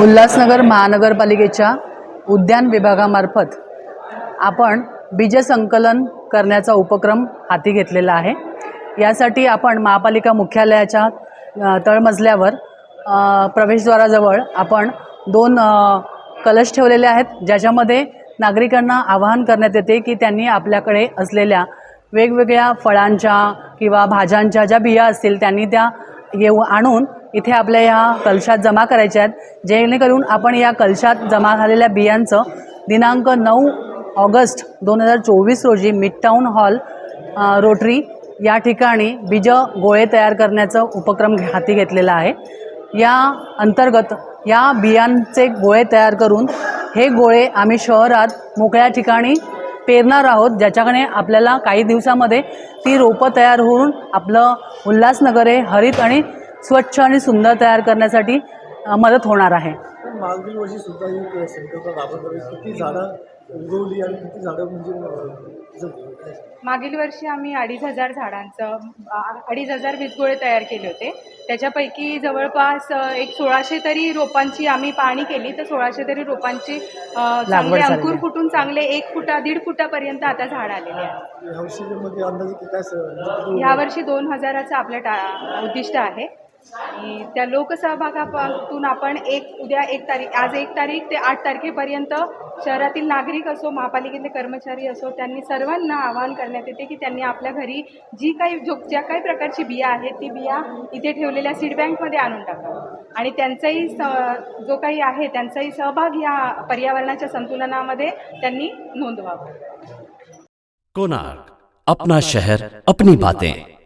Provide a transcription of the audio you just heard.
उल्हासनगर महानगरपालिकेच्या उद्यान विभागामार्फत आपण बीज संकलन करण्याचा उपक्रम हाती घेतलेला आहे। यासाठी आपण महापालिका मुख्यालयाच्या तळमजल्यावर प्रवेशद्वाराजवळ आपण 2 कलश ठेवलेले आहेत, ज्याच्यामध्ये नागरिकांना आवाहन करण्यात येते की त्यांनी आपल्याकडे असलेल्या वेगवेगळ्या फळांच्या किंवा भाज्यांच्या ज्या बिया असतील त्यांनी त्या आणून इथे आपल्या या कलशात जमा करायच्या आहेत, जेणेकरून आपण या कलशात जमा झालेल्या बियांचं दिनांक 9 ऑगस्ट 2024 रोजी मिडटाऊन हॉल रोटरी या ठिकाणी बीज गोळे तयार करण्याचा उपक्रम हाती घेतलेला आहे। या अंतर्गत या बियांचे गोळे तयार करून हे गोळे आम्ही शहरात मोकळ्या ठिकाणी पेरणार आहोत, ज्याच्याकडे आपल्याला काही दिवसामध्ये ती रोपं तयार होऊन आपलं उल्हासनगर हे हरित आणि स्वच्छ आणि सुंदर तयार करण्यासाठी मदत होणार आहे। मागील वर्षी सुद्धा ही संकल्पना राबवली, किती झाडं उगवली आणि किती झाडं म्हणजे मागील वर्षी आम्ही 2,500 झाडांचं 2,500 वीजगोळे तयार केले होते। त्याच्यापैकी जवळपास एक 1600 तरी रोपांची आम्ही पाहणी केली, तर 1600 तरी रोपांची चांगले अंकुर फुटून चांगले 1 फुटा 1.5 फुटापर्यंत आता झाड आलेले आहे। यावर्षी 2000चं आपलं उद्दिष्ट आहे आणि त्या लोकसहभागातून आपण उद्या 1 तारीख आज 1 तारीख ते 8 तारखेपर्यंत शहरातील नागरिक असो महापालिकेतले कर्मचारी असो त्यांनी सर्वांना आवाहन करण्यात येते की त्यांनी आपल्या घरी ज्या काही प्रकारची बिया आहेत ती बिया इथे ठेवलेल्या सीड बँकमध्ये आणून टाकावं आणि त्यांचाही जो काही आहे त्यांचाही सहभाग या पर्यावरणाच्या संतुलनामध्ये त्यांनी नोंदवावा। कोणार्क, अपना शहर अपनी बातें।